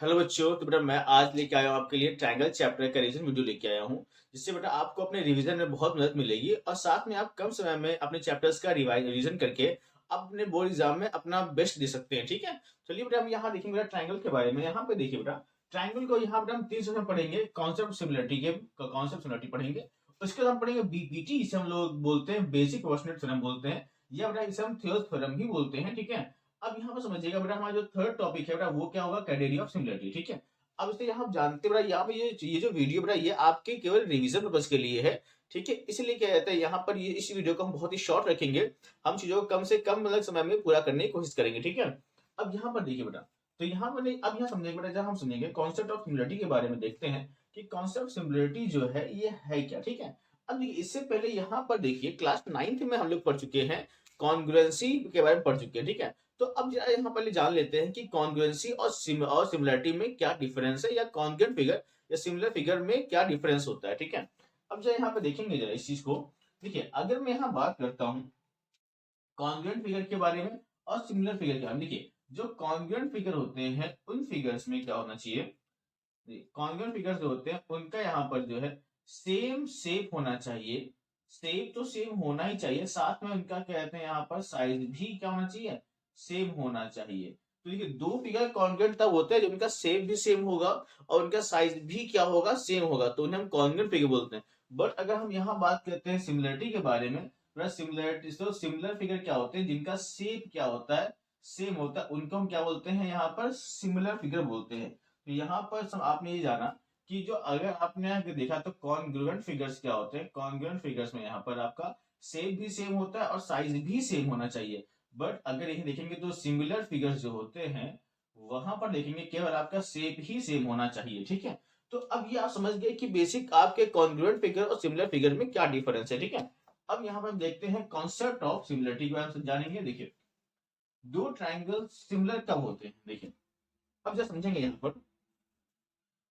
Hello बच्चों, तो बेटा मैं आज लेके आया हूँ आपके लिए ट्रायंगल चैप्टर का रिवीजन वीडियो लेके आया हूँ, जिससे बेटा आपको अपने रिवीजन में बहुत मदद मिलेगी और साथ में आप कम समय में अपने चैप्टर्स का रिवीजन करके आप अपने बोर्ड एग्जाम में अपना बेस्ट दे सकते हैं। ठीक है, चलिए बेटा हम यहाँ देखेंगे बेटा ट्रायंगल के बारे में। यहाँ पे देखिए बेटा, ट्रायंगल को यहाँ बेटा हम 3 में पढ़ेंगे। कॉन्सेप्ट सिमिलरिटी के कॉन्सेप्ट सिमिलरिटी पढ़ेंगे, उसके बाद हम पढ़ेंगे बीपीटी, इसे हम लोग बोलते हैं बेसिक प्रोपोर्शनल थ्योरम बोलते हैं, या बेटा इसे हम थियोस थ्योरम ही बोलते हैं। ठीक है, अब यहाँ पर समझिएगा बेटा, हमारा जो थर्ड टॉपिक है बेटा वो क्या होगा, क्राइटेरिया ऑफ सिमिलरिटी। ठीक है, अब इसलिए हम जानते हैं बेटा, यहाँ पे ये जो वीडियो बेटा ये आपके केवल रिवीजन पर्पज के लिए है। ठीक है, इसलिए क्या कहते हैं यहाँ पर ये इस वीडियो को हम बहुत ही शॉर्ट रखेंगे। हम चीजों को कम से कम मतलब समय में पूरा करने की कोशिश करेंगे। ठीक है, अब यहाँ पर देखिए बेटा, तो यहाँ पर अब यहाँ समझेंगे बेटा, जब हम समझेंगे कॉन्सेप्ट ऑफ सिमिलरिटी के बारे में देखते हैं कि कॉन्सेप्ट सिमिलरिटी जो है ये है क्या। ठीक है, अब देखिए इससे पहले यहाँ पर देखिए क्लास 9th में हम लोग पढ़ चुके हैं, कॉन्ग्रुएंसी के बारे में पढ़ चुके हैं। ठीक है, तो अब जरा यहाँ पहले जान लेते हैं कि कॉन्ग्रुएंसी और सिमिलरिटी में क्या डिफरेंस है, या कॉन्ग्रुएंट फिगर या सिमिलर फिगर में क्या डिफरेंस होता है। ठीक है, अब जरा यहाँ पे देखेंगे जरा इस चीज को। देखिए अगर मैं यहाँ बात करता हूँ कॉन्ग्रुएंट फिगर के बारे में और सिमिलर फिगर के बारे में, देखिए जो कॉन्ग्रुएंट फिगर होते हैं उन फिगर्स में क्या होना चाहिए, कॉन्ग्रुएंट फिगर्स जो होते हैं उनका यहाँ पर जो है सेम शेप होना चाहिए। शेप तो सेम होना ही चाहिए, साथ में उनका क्या कहते हैं यहाँ पर साइज भी क्या होना चाहिए, सेम होना चाहिए। तो देखिए दो फिगर कॉन्ग्रुएंट तब होते हैं जब उनका शेप भी सेम होगा और उनका साइज भी क्या होगा, सेम होगा, तो उन्हें हम कॉन्ग्रुएंट फिगर बोलते हैं। बट अगर हम यहाँ बात करते हैं सिमिलरिटी के बारे में, सिमिलरिटी तो सिमिलर फिगर क्या होते हैं जिनका शेप क्या होता है, सेम होता है, उनको हम क्या बोलते हैं यहाँ पर सिमिलर फिगर बोलते हैं। तो यहाँ पर आपने ये जाना कि जो अगर आपने अगर देखा तो कॉन्ग्रुएंट फिगर्स क्या होते हैं, कॉन्ग्रुएंट फिगर्स में यहाँ पर आपका शेप भी सेम होता है और साइज भी सेम होना चाहिए। बट अगर यही देखेंगे तो सिमिलर फिगर्स जो होते हैं वहां पर देखेंगे केवल आपका शेप ही सेम होना चाहिए। ठीक है, तो अब ये आप समझ गए कि बेसिक आपके कॉन्ग्रुएंट फिगर और सिमिलर फिगर में क्या डिफरेंस है। ठीक है, अब यहाँ पर हम देखते हैं कॉन्सेप्ट ऑफ सिमिलरिटी के बारे में जानेंगे। देखिए दो ट्राइंगल सिमिलर कब होते हैं, देखिए अब जरा समझेंगे यहाँ पर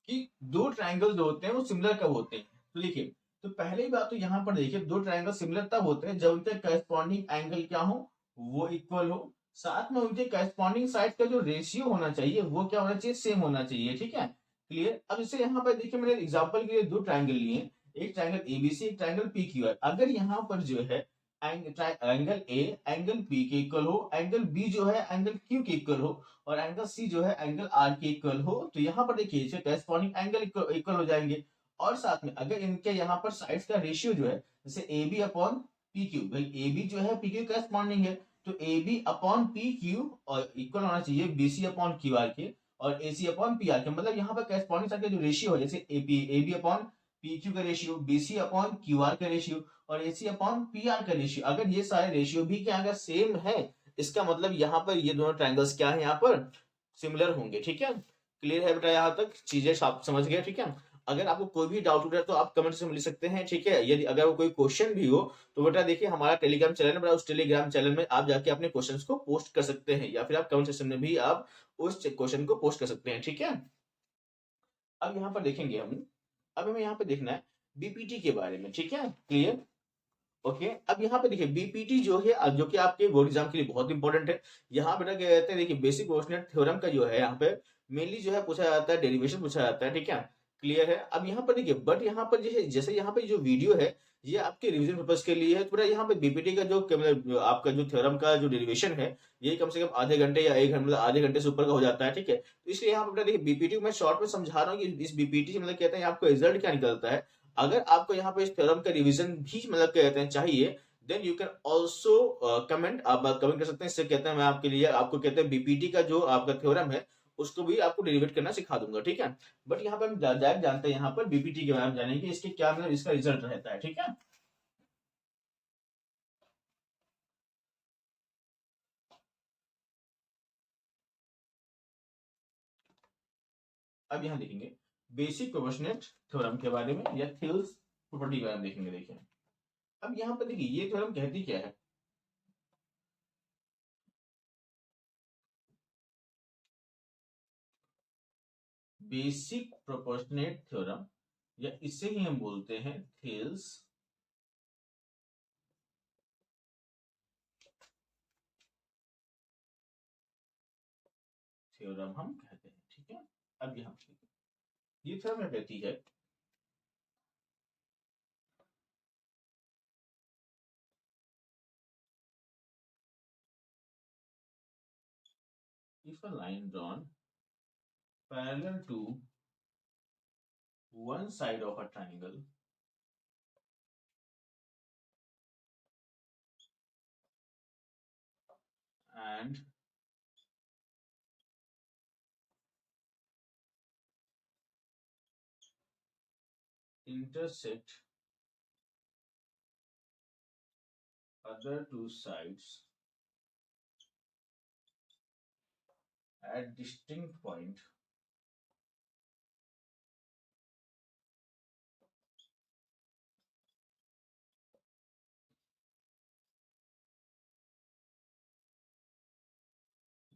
कि दो ट्रायंगल जो होते हैं वो सिमिलर कब होते हैं। तो देखिए, तो पहले ही बात तो यहाँ पर देखिए दो ट्रायंगल सिमिलर तब होते हैं जब उनके करस्पॉन्डिंग एंगल क्या हो, वो इक्वल हो, साथ में उनके करस्पॉन्डिंग साइड का जो रेशियो होना चाहिए वो क्या होना चाहिए, सेम होना चाहिए। ठीक है, क्लियर। अब इसे यहाँ पर देखिए मैंने एग्जाम्पल के लिए दो ट्रायंगल लिए, एक ट्रायंगल एबीसी, एक ट्रायंगल पी क्यू आर। अगर यहाँ पर जो है एंगल ए एंगल पी के इक्वल हो, एंगल बी जो है एंगल क्यू के इक्वल हो, और एंगल सी जो है एंगल आर के इक्वल हो, तो यहाँ पर देखिए इसके करस्पॉन्डिंग एंगल इक्वल हो जाएंगे। और साथ में अगर इनके यहाँ पर साइड्स का रेशियो जो है, जैसे A B upon P Q, भाई ए बी जो है पी क्यू करस्पॉन्डिंग है, तो A B upon P Q और इक्वल होना चाहिए B C upon Q R के, और A C upon P R के। मतलब यहाँ पर करस्पॉन्डिंग साइड का जो रेशियो है, जैसे A B upon P Q का ratio, B C upon Q R का रेशियो और A C upon P R का रेशियो, अगर ये सारे रेशियो भी क्या अगर सेम है, इसका मतलब यहाँ पर ये दोनों ट्रायंगल्स क्या है, यहाँ पर सिमिलर होंगे। ठीक है, क्लियर है बेटा, यहाँ तक चीजें आप समझ गए। ठीक है, अगर आपको कोई भी डाउट है तो आप कमेंट से मिल सकते हैं। ठीक है, यदि अगर कोई क्वेश्चन भी हो तो बेटा देखिए हमारा टेलीग्राम चैनल है बेटा, उस टेलीग्राम चैनल में आप जाके अपने क्वेश्चंस को पोस्ट कर सकते हैं, या फिर आप कमेंट सेक्शन में भी आप उस क्वेश्चन को पोस्ट कर सकते हैं। ठीक है, अब यहाँ पर देखेंगे हम, अब हमें यहाँ पे देखना है बीपीटी के बारे में। ठीक है, क्लियर। ओके, अब यहाँ पे देखिए बीपीटी जो है जो कि आपके बोर्ड एग्जाम के लिए बहुत इंपॉर्टेंट है। यहाँ पे ना क्या कहते हैं, देखिए बेसिक प्रोपोर्शनल थ्योरम का जो है यहाँ पे मेनली जो है पूछा जाता है, डेरिवेशन पूछा जाता है। ठीक है, क्लियर है। अब यहाँ पर देखिए, बट यहाँ पर जैसे यहाँ पे जो वीडियो है ये आपके रिवीजन पर्पज के लिए है, तो पूरा यहाँ पे बीपीटी का जो मतलब आपका जो थ्योरम का जो डेरिवेशन है ये कम से कम आधे घंटे या एक घंटे, मतलब आधे घंटे से ऊपर का हो जाता है। ठीक है, तो इसलिए यहाँ पे देखिए बीपीटी को मैं शॉर्ट में समझा रहा हूँ कि इस बीपीटी से मतलब कहते हैं आपको रिजल्ट क्या निकलता है। अगर आपको यहाँ पे इस थ्योरम का रिवीजन भी मतलब कहते हैं चाहिए, then you can also comment, आप कमेंट कर सकते हैं। इससे कहते हैं मैं आपके लिए आपको कहते हैं बीपीटी का जो आपका थ्योरम है उसको भी आपको डेरिवेट करना सिखा दूंगा। ठीक है, बट यहाँ पे हम डायरेक्ट जानते हैं यहाँ पर बीपीटी के बारे में जानेंगे इसके क्या मतलब इसका रिजल्ट रहता है। ठीक है, अब यहाँ देखेंगे बेसिक प्रोपोर्शनल थ्योरम के बारे में, या थेल्स प्रॉपर्टी के बारे में देखेंगे। देखिए अब यहाँ पर देखिए ये थ्योरम कहती क्या है, बेसिक प्रोपोर्शनल थ्योरम, या इसे ही हम बोलते हैं थेल्स थ्योरम हम कहते हैं। ठीक है, अब यहाँ ये थ्योरम क्या कहती है, if a line drawn parallel to one side of a triangle and intersect other two sides at distinct point,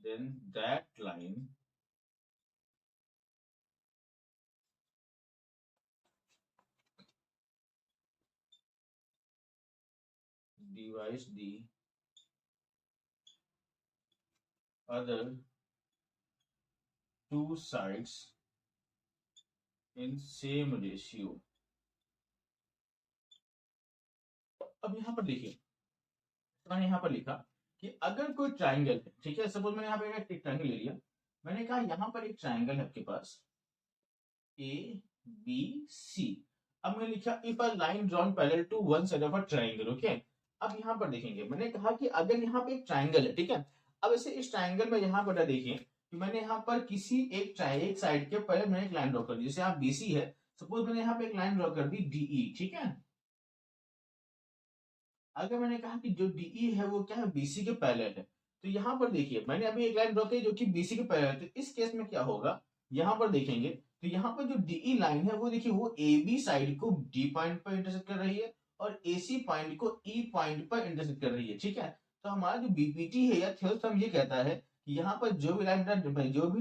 then that line divides the other two sides in same ratio. अब यहाँ पर देखिए, मैंने यहाँ पर लिखा कि अगर कोई ट्राइंगल है, ठीक है, सपोज मैंने यहाँ पे एक ट्राइंगल ले लिया, मैंने कहा यहाँ पर एक ट्राइंगल है आपके पास ए बी सी। अब मैंने लिखा if a line drawn parallel to one side of a triangle, okay. अब यहाँ पर देखेंगे, मैंने कहा कि अगर यहाँ पे एक ट्राइंगल है, ठीक है, अब ऐसे इस ट्राइंगल में यहाँ पर देखिए कि मैंने यहाँ पर किसी एक साइड के पहले मैंने एक लाइन ड्रॉ कर दी, जैसे यहाँ बीसी है, सपोज मैंने यहाँ पे एक लाइन ड्रॉ कर दी डीई, ठीक है। अगर मैंने कहा कि जो डीई है वो क्या है, बीसी के पैरेलल है, तो यहाँ पर देखिए मैंने अभी एक लाइन ड्रॉ की जो कि बीसी के पैरेलल है, तो इस केस में क्या होगा, यहाँ पर देखेंगे तो यहाँ पर जो डीई लाइन है वो देखिए वो ए बी साइड को डी पॉइंट पर इंटरसेक्ट कर रही है और एसी पॉइंट को ई पॉइंट पर इंटरसेक्ट कर रही है, ठीक है। तो हमारा जो बीपीटी है या थ्योरम ये कहता है कि यहाँ पर जो भी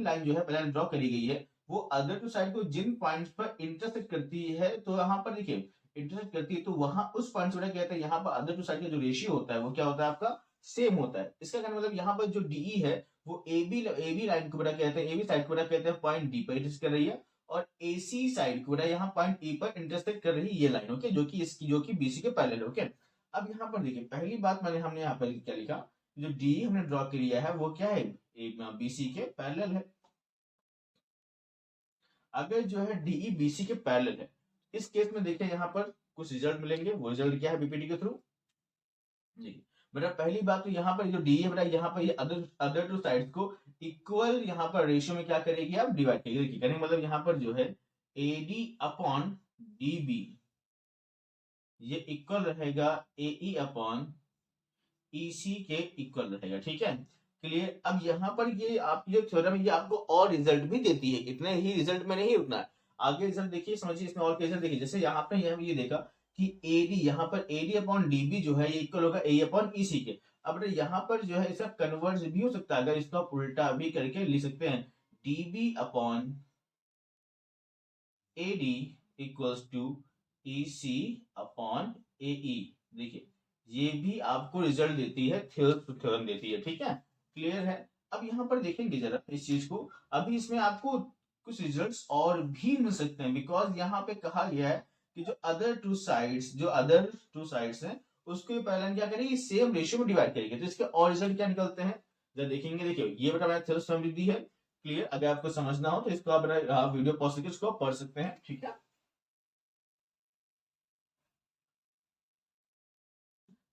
लाइन जो है पहले ड्रॉ करी गई है वो अदर टू साइड को जिन पॉइंट्स पर इंटरसेक्ट करती है, तो यहाँ पर देखिए इंटरसेक्ट करती है, तो वहां उस पॉइंट से कहते हैं यहाँ पर अदर टू साइड का जो रेशियो होता है वो क्या होता है आपका, सेम होता है। इसका कहने मतलब यहाँ पर जो डीई है वो ए बी लाइन को बड़ा कहते हैं, ए बी साइड को बड़ा कहते हैं पॉइंट डी पर इंटरसेक्ट कर रही है और एसी साइड को बड़ा यहाँ पॉइंट ई पर इंटरसेक्ट कर रही है ये लाइन, ओके, जो कि बीसी के पैरेलल, ओके। अब यहाँ पर देखिए पहली बात हमने यहाँ पर क्या लिखा, जो डी हमने ड्रॉ किया है वो क्या है, बीसी के पैरेलल है। अगर जो है डीई बीसी के पैरेलल है, इस केस में देखिए यहाँ पर कुछ रिजल्ट मिलेंगे, वो रिजल्ट क्या है बीपीटी के थ्रू जी। बेटा पहली बात तो यहाँ पर जो डी है बेटा, यहाँ पर ये अदर टू साइड्स को इक्वल यहाँ पर रेशियो में क्या करेगी, आप डिवाइड करेगी, कहने मतलब यहाँ पर जो है एडी अपॉन डीबी ये इक्वल रहेगा एई अपॉन ईसी के इक्वल रहेगा, ठीक है, क्लियर। अब यहाँ पर ये आप जो थ्योरम है ये आपको और रिजल्ट भी देती है, इतने ही रिजल्ट में नहीं रुकना है, आगे रिजल्ट देखिए, समझिए इसमें और रिजल्ट देखिए, जैसे यहाँ पे ये देखा कि एडी यहाँ पर एडी अपॉन डीबी जो है ये इक्वल होगा ए अपॉन ईसी के। अब यहाँ पर जो है इसका कन्वर्स भी हो सकता है, अगर इसका उल्टा भी करके लिख सकते हैं DB upon AD equals to EC upon AE, देखिए ये भी आपको रिजल्ट देती है, थ्योरम देती है, ठीक है, क्लियर है। अब यहाँ पर देखेंगे जरा इस चीज को, अभी इसमें आपको कुछ रिजल्ट्स और भी मिल सकते हैं, बिकॉज यहाँ पे कहा गया है कि जो अदर टू साइड्स हैं उसको पहले क्या करेगी, सेम रेशियो में डिवाइड करेगी, तो इसके और रिजल्ट क्या निकलते हैं जब देखेंगे। देखिए ये बेटा मैंने थ्योरम दी है, क्लियर। अगर आपको समझना हो तो इसको आप वीडियो पॉज करके इसको पढ़ सकते हैं, ठीक है।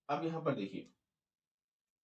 अब यहाँ पर देखिए,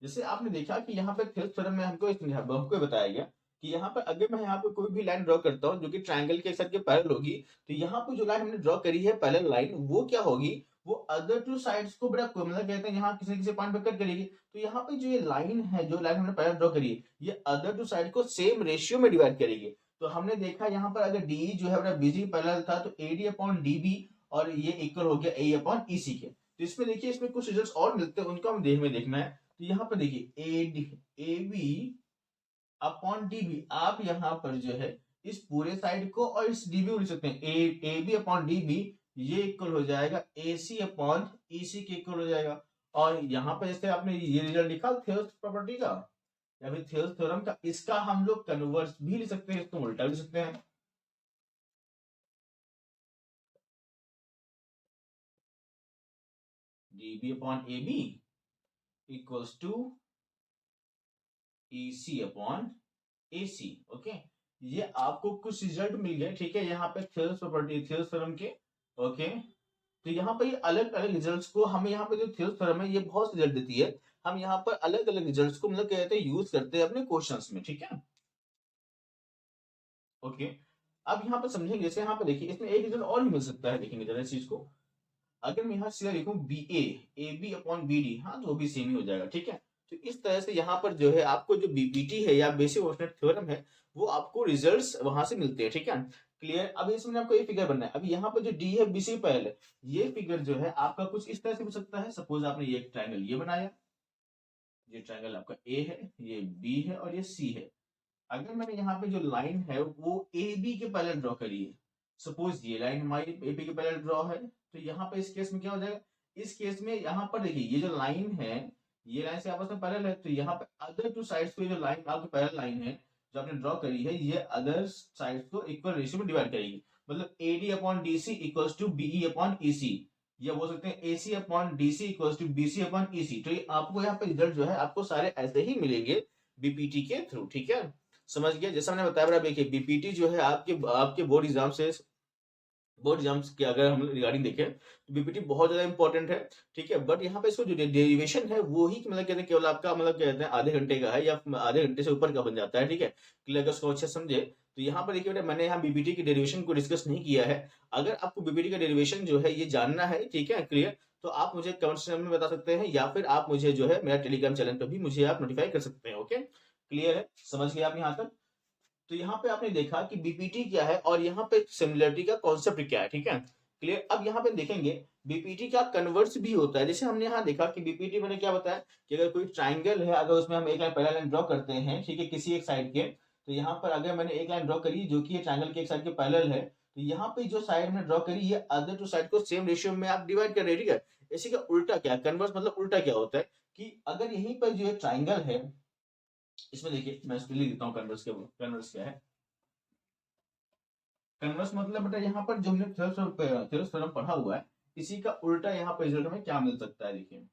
जैसे आपने देखा कि यहाँ पे थ्योरम में हमको बताया गया कि यहाँ पर अगर मैं यहाँ पे कोई भी लाइन ड्रॉ करता हूँ जो कि ट्रायंगल के साथ के पैरेलल होगी, तो यहाँ पे जो लाइन हमने ड्रॉ करी है पैरेलल लाइन वो क्या होगी, वो अदर टू साइड्स को बड़ा मतलब कहते हैं यहाँ किसी किसी पॉइंट पे कट करेगी, तो यहाँ पे जो ये लाइन है, जो लाइन हमने पैरेलल ड्रॉ करी है ये अदर टू साइड को सेम रेशियो में डिवाइड करेगी। तो हमने देखा यहाँ पर अगर डी जो है बड़ा बीसी पैरेलल था तो एडी अपॉन डीबी और ये इक्वल हो गया ए अपॉन ईसी के। तो इसमें देखिए इसमें कुछ रिजल्ट्स और मिलते हैं, उनको हम देखना है। तो यहाँ पर देखिए ए बी अपॉन डीबी, आप यहाँ पर जो है इस पूरे साइड को और इस डीबी को लिख सकते हैं, ए बी अपॉन डीबी ये इक्वल हो जाएगा ए सी अपॉन ई सी के इक्वल हो जाएगा। और यहाँ पर जैसे आपने ये रिजल्ट लिखा थेओस प्रॉपर्टी का या फिर थेओस थ्योरम का, इसका हम लोग कन्वर्स भी लिख सकते हैं, इसको उल्टा भी लिख सकते हैं। DB upon AB equals to EC upon AC। Okay, ये आपको कुछ रिजल्ट मिल गए, ठीक है, यहाँ पे थेल्स प्रॉपर्टी, थेल्स थ्योरम के। ओके, तो यहाँ पे ये अलग अलग रिजल्ट्स को हमें, यहाँ पे जो थेल्स थ्योरम है ये बहुत रिजल्ट देती है, हम यहाँ पर अलग अलग रिजल्ट्स को मतलब कहते हैं यूज करते हैं अपने क्वेश्चंस में, ठीक है। ओके, अब यहाँ पर समझेंगे, जैसे यहाँ पे देखिए इसमें एक रिजल्ट और भी मिल सकता है, देखेंगे जरा इस चीज को। अगर मैं यहाँ सीधा लिखूं AB अपॉन BD, हाँ तो वो भी सेम ही हो जाएगा, ठीक है। तो इस तरह से यहाँ पर जो है आपको जो BPT है या बेसिक ऑर्डिनेट थ्योरम है वो आपको रिजल्ट्स वहां से मिलते हैं, ठीक है। क्लियर। अब इसमें आपको ये फिगर बनना है। अभी यहाँ पर जो D है BC पैरेलल है, ये फिगर जो है आपका कुछ इस तरह से बन सकता है। सपोज आपने ये ट्राइंगल ये बनाया, ये ट्राइंगल आपका A है, ये B है और ये C है। अगर मैंने यहाँ पे जो लाइन है वो ए बी के पैरेलल ड्रॉ करी है, सपोज ये लाइन हमारी ए बी के पैरेलल ड्रॉ है, तो यहाँ पे इस केस में क्या हो जाएगा, इस केस में यहाँ पर देखिए ये जो लाइन है, ये लाइन से आपस में पैरेलल है, तो यहाँ पे अदर टू साइड्स पे जो लाइन आपकी पैरेलल लाइन है जो आपने ड्रॉ करी है, ये अदर साइड्स को इक्वल रेशियो में डिवाइड करेगी। मतलब A D upon D C equals to BE upon E C, या बोल सकते हैं A C upon D C equals to B C upon E C. तो ये आपको यहाँ पे रिजल्ट जो है आपको सारे ऐसे ही मिलेंगे बीपीटी के थ्रू, ठीक है। समझ गया। जैसा मैंने बताया बड़ा, देखिए बीपीटी जो है आपके आपके बोर्ड एग्जाम से, बोर्ड एग्जाम्स के अगर हम रिगार्डिंग देखें तो बीपीटी बहुत ज्यादा इंपॉर्टेंट है, ठीक है। बट यहाँ पे इसको जो डेरिवेशन है वो ही मतलब कहते हैं केवल आपका मतलब कहते हैं आधे घंटे का है या आधे घंटे से ऊपर का बन जाता है, ठीक है। क्लियर, अगर उसको अच्छे से समझे तो यहाँ पर देखिए बेटा, मैंने यहाँ बीपीटी की डेरिवेशन को डिस्कस नहीं किया है। अगर आपको बीपीटी का डेरिवेशन जो है ये जानना है, ठीक है, क्लियर, तो आप मुझे कमेंट सेक्शन में बता सकते हैं, या फिर आप मुझे जो है मेरा टेलीग्राम चैनल पर भी मुझे आप नोटिफाई कर सकते हैं। ओके, क्लियर है, समझ गए आप यहाँ तक। तो यहाँ पे आपने देखा कि बीपीटी क्या है और यहाँ पे सिमिलरिटी का कॉन्सेप्ट क्या है, ठीक है, क्लियर। अब यहाँ पे देखेंगे बीपीटी का कन्वर्स भी होता है। जैसे हमने यहाँ देखा कि बीपीटी मैंने क्या बताया कि अगर कोई ट्राइंगल है, अगर उसमें हम एक लाइन पहला लाइन ड्रॉ करते हैं, ठीक है, किसी एक साइड के, तो यहाँ पर अगर मैंने एक लाइन ड्रॉ करी जो कि ट्राइंगल के एक साइड के पैरेलल है, तो यहाँ पे जो साइड में ड्रॉ करी ये अदर टू साइड को सेम रेशियो में आप डिवाइड कर रहे हैं, ठीक है। इसी का उल्टा क्या, कन्वर्स मतलब उल्टा क्या होता है कि अगर यहीं पर जो है ट्राइंगल है, इसमें देखिए मैं इसको लिख देता हूँ कन्वर्स क्या, कन्वर्स क्या है। कन्वर्स मतलब बेटा यहाँ पर जो हमने थेरस थ्योरम पढ़ा हुआ है, इसी का उल्टा यहाँ पर रिजल्ट में क्या मिल सकता है, देखिए।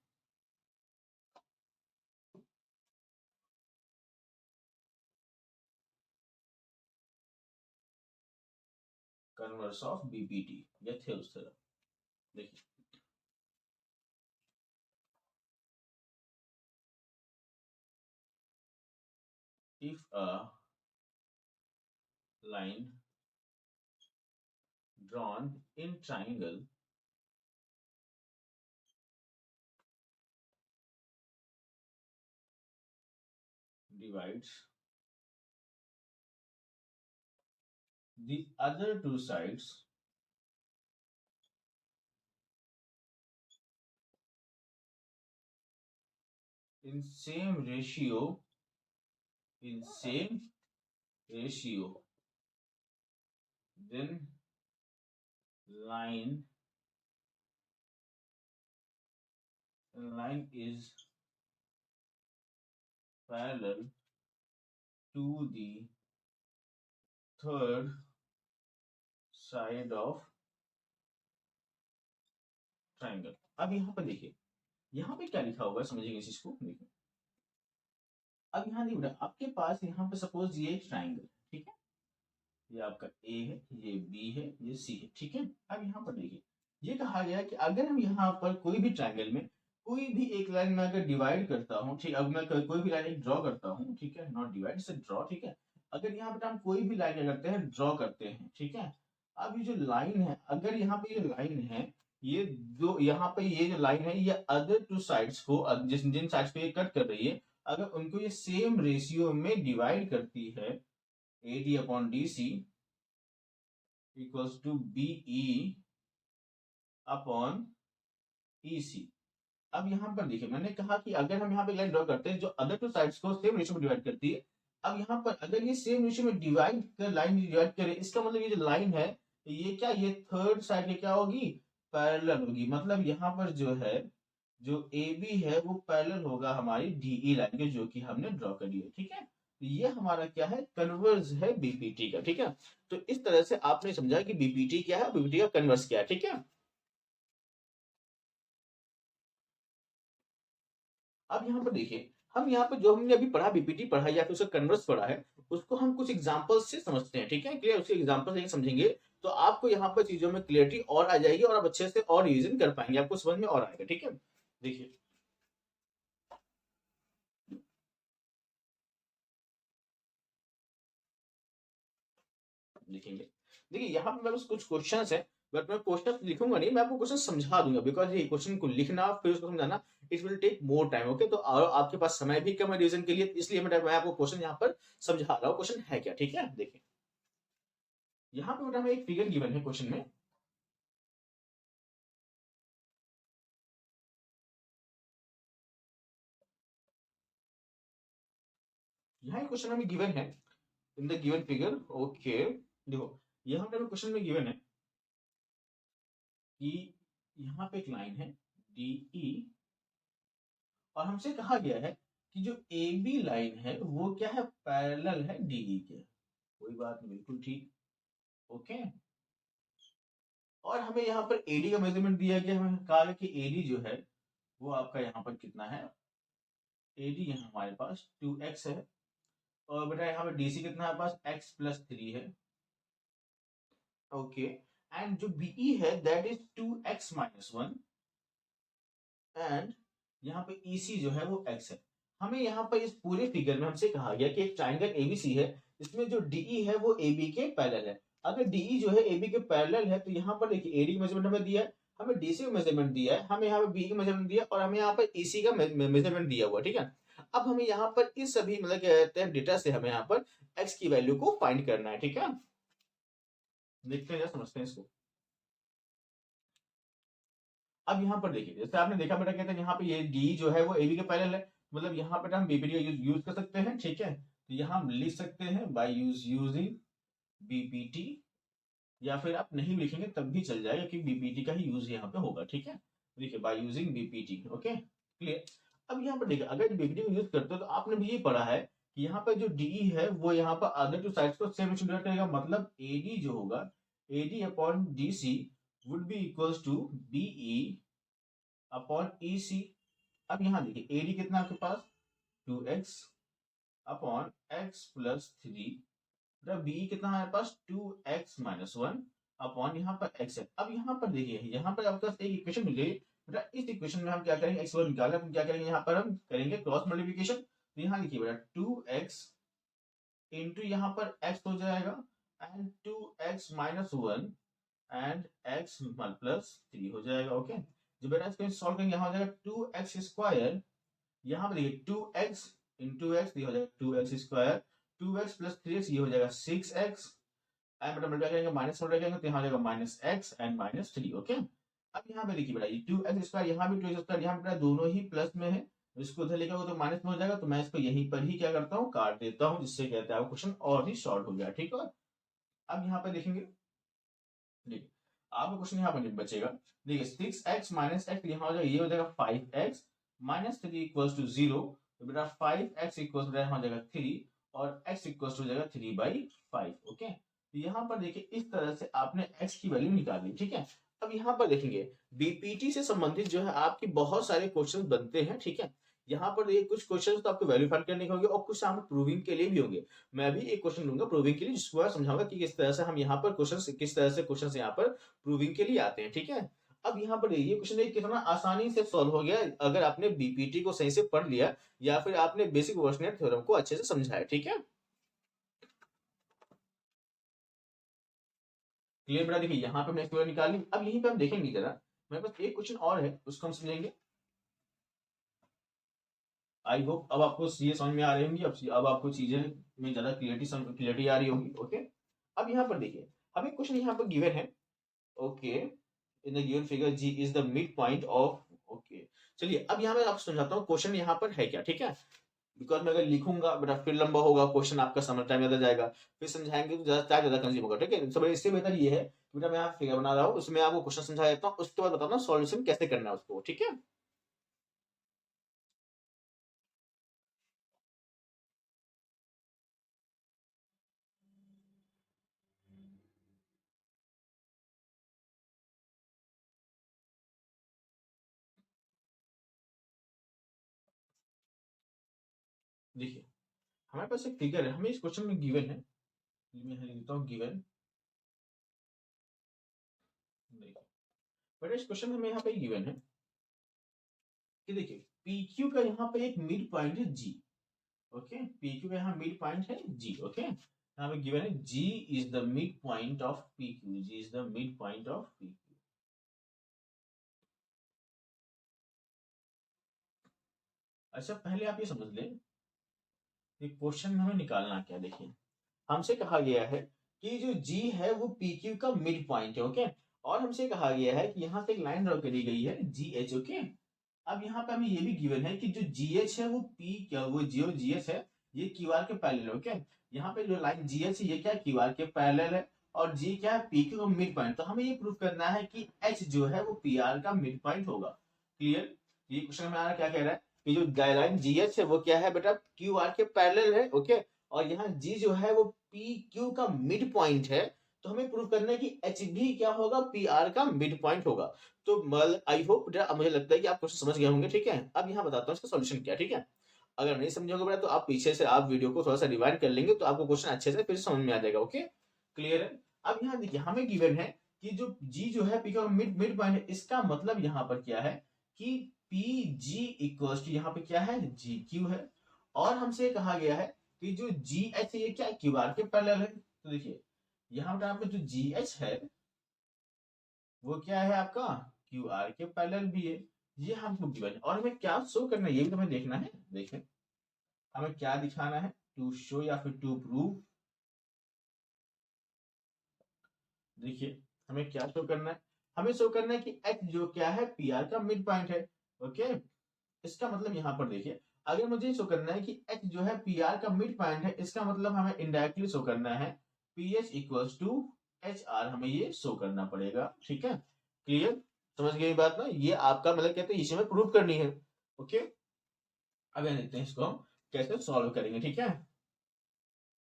कन्वर्स ऑफ बीपीटी या थेरस थ्योरम, देखिए। If a line drawn in triangle divides the other two sides in same ratio, in same ratio, then line is parallel to the third side of triangle। अब यहाँ पर देखिए, यहाँ पे क्या लिखा होगा, समझिए इस चीज को, देखिए। अब यहाँ देखिए बेटा, आपके पास यहाँ पे सपोज ये ट्राइंगल, ठीक है, ये आपका ए है, ये बी है, ये सी है, ठीक है। अब यहाँ पर देखिए, ये कहा गया कि अगर हम यहाँ पर कोई भी ट्राइंगल में कोई भी एक लाइन में अगर डिवाइड करता हूँ, ठीक, अब मैं कोई भी लाइन एक ड्रॉ करता हूँ, ठीक है, नॉट डिवाइड से ड्रॉ, ठीक है। अगर यहाँ पर हम कोई भी लाइन क्या करते हैं, ड्रॉ करते हैं, ठीक है। अब ये जो लाइन है, अगर यहाँ पे ये लाइन है, ये जो यहाँ पे ये जो लाइन है, ये अदर टू साइड्स को, जिस जिन साइड्स को ये कट कर रही है, अगर उनको ये सेम रेशियो में डिवाइड करती है, A D upon D C equals to BE upon EC. अब यहाँ पर देखिए, मैंने कहा कि अगर हम यहाँ पे लाइन ड्रॉ करते हैं जो अदर टू साइड्स को सेम रेशियो में डिवाइड करती है, अब यहाँ पर अगर ये सेम रेशियो में डिवाइड कर लाइन डिवाइड करे, इसका मतलब ये जो लाइन है, ये क्या, ये थर्ड साइड के क्या होगी, पैरेलल होगी। मतलब यहाँ पर जो है, जो ए बी है वो पैरेलल होगा हमारी डीई लाइन के, जो कि हमने ड्रॉ करी है, ठीक है। तो ये हमारा क्या है, कन्वर्स है बीपीटी का, ठीक है। तो इस तरह से आपने समझा कि बीपीटी क्या है, बीपीटी का कन्वर्स क्या है, ठीक है। अब यहाँ पर देखिए, हम यहाँ पर जो हमने अभी पढ़ा, बीपीटी पढ़ा या फिर उसका कन्वर्स पढ़ा है, उसको हम कुछ एग्जांपल्स से समझते हैं, ठीक है? क्लियर? उसके एग्जांपल से समझेंगे तो आपको यहाँ पर चीजों में क्लियरिटी और आ जाएगी और आप अच्छे से और रिवीजन कर पाएंगे, आपको समझ में और आएगा, ठीक है? देखिए, लिखेंगे। देखिए यहाँ पे मेरे पास कुछ क्वेश्चंस है, बट मैं क्वेश्चन लिखूंगा नहीं, मैं आपको क्वेश्चन समझा दूंगा, बिकॉज ये क्वेश्चन को लिखना फिर उसको समझाना it will take more time, okay? तो और आपके पास समय भी कम है रिवीजन के लिए, इसलिए मैं आपको क्वेश्चन यहाँ पर समझा रहा हूँ। क्वेश्चन है क्या, ठीक है? देखिए, यहाँ पे बेटा हमें एक फिगर गिवन है क्वेश्चन में। यहाँ क्वेश्चन हमें गिवन है इन द गिवन फिगर, ओके? देखो, यहाँ पे क्वेश्चन में गिवन है कि यहाँ पे एक लाइन है डी ई, और हमसे कहा गया है कि जो ए बी लाइन है वो क्या है, पैरेलल है डीई के। कोई बात नहीं, बिल्कुल ठीक, ओके? और हमें यहाँ पर एडी का मेजरमेंट दिया गया, हमें कहा गया कि एडी जो है वो आपका यहाँ पर कितना है, एडी यहाँ हमारे पास 2x है, और बेटा यहाँ पे डीसी कितना है पास, x+3 है, ओके? एंड जो बीई है दैट इज 2x-1, एंड यहाँ पे EC जो है वो x है। हमें यहाँ पर इस पूरे फिगर में हमसे कहा गया कि एक ट्राइंगल ABC है, इसमें जो DE है वो AB के पैरेलल है। अगर DE जो है AB के पैरेलल है तो यहाँ पर देखिए AD का मेजरमेंट हमें दिया है, हमें DC का मेजरमेंट दिया है, हमें यहाँ पर BE का मेजरमेंट दिया है, और हमें यहाँ पर EC का मेजरमेंट दिया हुआ, ठीक है? अब हमें यहाँ पर इस सभी मतलब क्या कहते हैं डेटा से हमें यहाँ पर x की वैल्यू को फाइंड करना है, ठीक है? देखते हैं, समझते हैं इसको। अब यहाँ पर देखिए, जैसे आपने देखा बेटा, कहते हैं यहाँ पे ये डी जो है वो एबी के पैरेलल है, मतलब यहाँ पे हम बीपीटी का यूज कर सकते हैं, ठीक है? तो यहाँ हम लिख सकते हैं बाय यूजिंग बीपीटी, या फिर आप नहीं लिखेंगे तब भी चल जाएगा कि बीपीटी का ही यूज यहाँ पे होगा, ठीक है? देखिए, by using BPT, okay, clear? अब यहाँ पर देखिए, अगर बीपीटी को यूज करते हो तो आपने भी ये पढ़ा है कि यहाँ पर जो डीई है वो यहाँ पर अदर टू साइड्स को सेम डिवाइड करेगा, मतलब एडी जो होगा, AD upon DC would be equals to BE upon E C. अब यहाँ देखिए, एडी कितना आपके पास, 2x अपॉन x+3, बी कितना हमारे पास, 2x-1 अपॉन यहाँ पर x है। अब यहाँ पर देखिए, यहाँ पर आपके पास एक इक्वेशन मिल गई बेटा, इस इक्वेशन में हम क्या करेंगे, x1 निकालना, हम क्या करेंगे, यहाँ पर हम करेंगे क्रॉस मल्टीप्लिकेशन। तो यहाँ देखिए बेटा, 2x इंटू यहाँ पर x हो जाएगा, एंड 2x-1 एंड x+3 हो जाएगा, ओके? जब बेटा इसको सॉल्व करेंगे, यहाँ हो जाएगा 2x², यहाँ पर देखिए 2x इंटू एक्स, ये हो जाएगा 2x², 2x+3x, ये हो जाएगा 6x, एंड बेटा मल्टीप्लाई करेंगे, माइनस मल्टीप्लाई करेंगे तो यहाँ हो जाएगा -x एंड -3, ओके? अब यहाँ पे देखिए बेटा, ये 2x², यहाँ भी 2x², यहाँ पे दोनों ही प्लस में है, इसको उधर लेकर तो माइनस में हो जाएगा, तो मैं इसको यहीं पर ही क्या करता हूँ, काट देता हूँ, जिससे कहते हैं क्वेश्चन और ही शॉर्ट हो गया, ठीक है? अब यहाँ पे देखेंगे, देखिए आपका क्वेश्चन यहाँ पर नहीं बचेगा। देखिए 6x-x, यहाँ हो जाएगा, ये हो जाएगा 5x, -3 इक्वल्स टू 0, तो बेटा 5x इक्वल्स टू यहाँ हो जाएगा 3, और x इक्वल्स टू हो जाएगा 3/5, ओके? तो यहाँ पर देखिए, इस तरह से आपने x की वैल्यू निकाली, ठीक है? अब यहाँ पर देखेंगे, बीपीटी से संबंधित जो है आपकी बहुत सारे क्वेश्चन बनते हैं, ठीक है? यहाँ पर ये कुछ क्वेश्चन तो आपको वेरीफाई करने के होंगे, और कुछ आपको प्रूविंग के लिए भी होंगे। मैं भी एक क्वेश्चन लूंगा प्रूविंग के लिए, जिसको मैं समझाऊंगा कि किस तरह से हम यहाँ पर क्वेश्चन, किस तरह से क्वेश्चन यहाँ पर प्रूविंग के लिए आते हैं, ठीक है? अब यहाँ पर ये क्वेश्चन देखिए कितना आसानी से सॉल्व हो गया, अगर आपने बीपीटी को सही से पढ़ लिया, या फिर आपने बेसिक वर्शनेट थ्योरम को अच्छे से समझा है, ठीक है? क्लियर बेटा? देखिए यहाँ पे हमने एक्सप्लोर निकाल ली, अब यहीं पे हम देखेंगे जरा, मेरे पास एक क्वेश्चन और है, उसको हम समझेंगे। आई होप अब आपको ये समझ में आ रही होंगी, अब आपको चीजें में ज्यादा क्लियरिटी आ रही होगी, ओके? अब यहाँ पर देखिए, हमें क्वेश्चन यहाँ पर गिवन है, okay? In the given figure G is the mid point of, okay? चलिए, अब यहाँ मैं आपको समझाता हूँ क्वेश्चन यहाँ पर है क्या, ठीक है? बिकॉज मैं अगर लिखूंगा बेटा फिर लंबा होगा क्वेश्चन, आपका समय टाइम ज्यादा जाएगा, फिर समझाएंगे तो ज्यादा कंज्यूम होगा, ठीक है? सब इससे बेहतर ये है कि बेटा मैं यहाँ फिगर बना रहा हूँ, उसमें आपको क्वेश्चन समझा देता हूँ, उसके बाद बताता हूँ सॉल्यूशन कैसे करना है उसको, ठीक है? देखिए हमारे पास एक फिगर है, हमें इस क्वेश्चन में गिवन है, मैं लिख देता हूँ गिवन। देखिए बट इस क्वेश्चन में हमें यहाँ पे गिवन है कि देखिए पी क्यू का यहाँ पे एक मिड पॉइंट है जी। ओके, पी क्यू का यहाँ मिड पॉइंट है जी। ओके, यहाँ पे गिवन है G is the mid point of P Q, G is the mid point of P Q. अच्छा पहले आप ये समझ लें कि क्वेश्चन में हमें निकालना क्या। देखिए हमसे कहा गया है कि जो जी है वो पी क्यू का मिड पॉइंट है। ओके, और हमसे कहा गया है कि यहाँ से एक लाइन ड्रॉ करी गई है जी एच। ओके, अब यहाँ पे हमें ये भी गिवन है कि जो जी एच है वो पी क्या वो जो जी एच है ये क्यू आर के पैरेलल है। ओके, यहाँ पे जो लाइन जी एच है ये क्या क्यू आर के पैरेलल है, और जी क्या है पी क्यू का मिड पॉइंट। तो हमें ये प्रूव करना है कि एच जो है वो पी आर का मिड पॉइंट होगा। क्लियर, ये क्वेश्चन में क्या कह रहा है कि जो लाइन जी एच है वो क्या है बेटा क्यू आर के पैरेलल है। ओके, और यहाँ जी जो है वो पी क्यू का मिड पॉइंट है। तो हमें प्रूव करना है कि एच भी क्या होगा पी आर का मिड पॉइंट होगा। तो आई होप अब मुझे लगता है कि आप क्वेश्चन समझ गए होंगे। ठीक है, अब यहाँ बताता हूँ इसका सॉल्यूशन क्या। ठीक है, अगर नहीं समझोगे बेटा तो आप पीछे से आप वीडियो को थोड़ा सा रिवाइंड कर लेंगे तो आपको क्वेश्चन अच्छे से फिर से समझ में आ जाएगा। ओके, क्लियर है। अब यहाँ देखिए हमें गिवन है कि जो जी जो है पी का मिड मिड पॉइंट है, इसका मतलब यहाँ पर क्या है कि पी जी इक्वल्स टू यहाँ पे क्या है जी क्यू है, और हमसे कहा गया है कि जो जी एच है ये क्या क्यू आर के पैरेलल है। तो देखिए यहाँ पे जो जी एच है वो क्या है आपका क्यू आर के पैरेलल भी है। ये हमको गिवन है, और हमें क्या शो करना है ये भी तो हमें देखना है। देखें हमें क्या दिखाना है, टू शो या फिर टू प्रूव। देखिए हमें क्या शो करना है, हमें शो करना है कि एच जो क्या है पी आर का मिड पॉइंट है। ओके, इसका मतलब यहाँ पर देखिए अगर मुझे शो करना है कि एच जो है पी आर का मिड पॉइंट है, इसका मतलब हमें इनडायरेक्टली शो करना है P H equals to H R, हमें ये शो करना पड़ेगा। ठीक है, क्लियर, समझ गए बात ना, ये आपका मतलब कहते हैं इसे हमें प्रूव करनी है। ओके, अब यहाँ देखते हैं इसको हम कैसे सॉल्व करेंगे। ठीक है,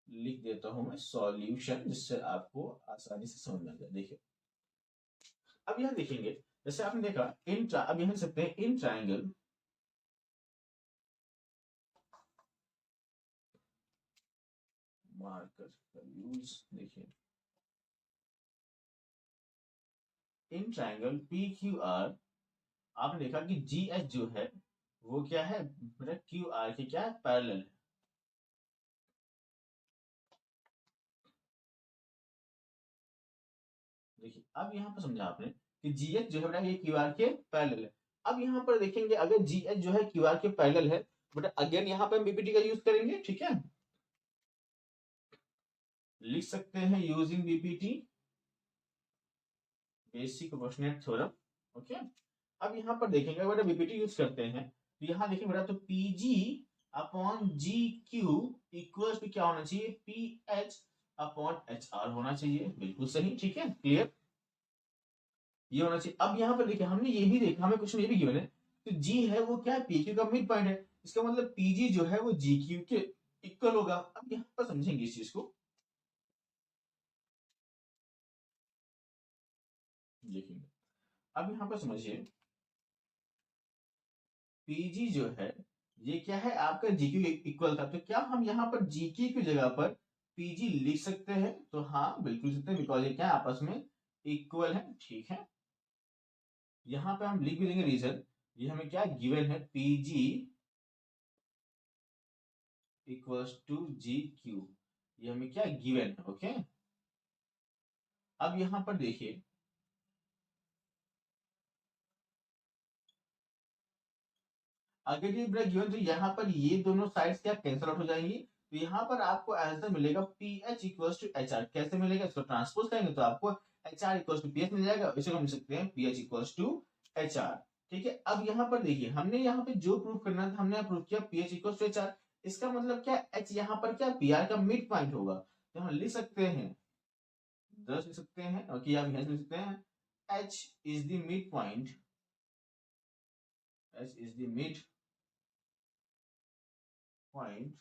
लिख देता हूं मैं सॉल्यूशन जिससे आपको आसानी से समझ में आ जाए। देखिए अब यहाँ देखेंगे जैसे आपने देखा अब यहाँ लिख सकते हैं इन ट्राइंगल मार्कर का यूज। देखिए in triangle P Q are आपने देखा कि जी एच जो है वो क्या है बेटा क्यू आर के क्या है पैरेलल है। देखिए अब यहाँ पर समझा आपने कि जी एच जो है बेटा ये क्यू आर के पैरेलल है। अब यहाँ पर देखेंगे अगर जी एच जो है क्यू आर के पैरेलल है बेटा अगेन यहाँ पर हम बीपीटी का यूज करेंगे। ठीक है, लिख सकते हैं using BPT basic proportional theorem. Okay, अब यहाँ पर देखेंगे बेटा बीपीटी यूज करते हैं तो यहाँ देखेंगे बेटा तो PG upon G Q equal to क्या होना चाहिए P H upon H R होना चाहिए। बिल्कुल सही, ठीक है, क्लियर, ये होना चाहिए। अब यहाँ पर देखिए हमने ये भी देखा, हमें क्वेश्चन ये भी गिवन है तो जी है वो क्या है पी क्यू का मिड पॉइंट है, इसका मतलब पीजी जो है वो जी क्यू के इक्वल होगा। अब यहाँ पर समझेंगे इस चीज को, देखेंगे अब यहाँ पर समझिए पीजी जो है ये क्या है आपका जीक्यू इक्वल था, तो क्या हम यहाँ पर जीक्यू की जगह पर पीजी लिख सकते हैं? तो हाँ बिल्कुल लिख सकते हैं, बिकॉज ये क्या है आपस में इक्वल है। ठीक है, यहाँ पे हम लिख भी देंगे रीजन, ये हमें क्या गिवन है PG equals to G Q, ये हमें क्या गिवन है। ओके, अब यहाँ पर देखिए अगर ये ब्रेक गिवन तो यहाँ पर ये दोनों साइड्स क्या कैंसिल आउट हो जाएंगी, तो यहाँ पर आपको आंसर मिलेगा P H equal to H R. कैसे मिलेगा, इसको ट्रांसपोज करेंगे तो आपको H R equal to P H मिल जाएगा, इसे हम लिख सकते हैं P H equal to H R. ठीक है, अब यहाँ पर देखिए हमने यहाँ पे जो प्रूव करना था हमने प्रूव किया P H equal to H R, इसका मतलब क्या एच यहाँ पर क्या पी आर का मिड पॉइंट होगा, तो हम लिख सकते हैं 10 लिख सकते हैं, और क्या हम लिख सकते हैं H is the mid point, H is the mid point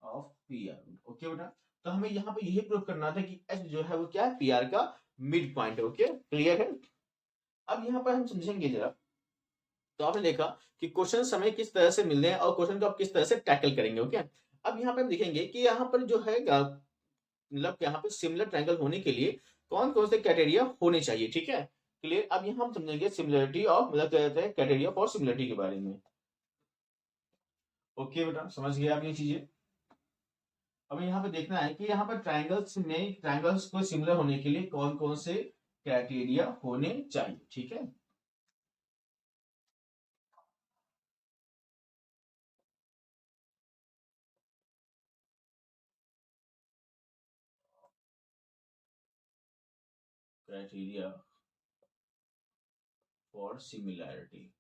of P R. Okay बेटा, तो हमें यहाँ पे यही प्रूव करना था कि एच जो है वो क्या है पी आर का मिड पॉइंट है। ओके, क्लियर है। अब यहाँ पर हम समझेंगे जरा तो आपने देखा कि क्वेश्चन हमें किस तरह से मिल रहे हैं और क्वेश्चन को आप किस तरह से टैकल करेंगे। ओके, अब यहाँ पे हम देखेंगे कि यहाँ पर जो है मतलब यहाँ पे सिमिलर ट्रायंगल होने के लिए कौन कौन से क्राइटेरिया होने चाहिए। ठीक है, क्लियर। अब यहाँ हम समझेंगे सिमिलरिटी ऑफ, मतलब क्या कहते हैं, क्राइटेरिया फॉर सिमिलरिटी के बारे में। ओके बेटा, समझ गए आप ये चीजें। अब यहाँ पे देखना है कि यहाँ पर ट्रायंगल्स को सिमिलर होने के लिए कौन कौन से क्राइटेरिया होने चाहिए। ठीक है, क्राइटेरिया फॉर सिमिलैरिटी।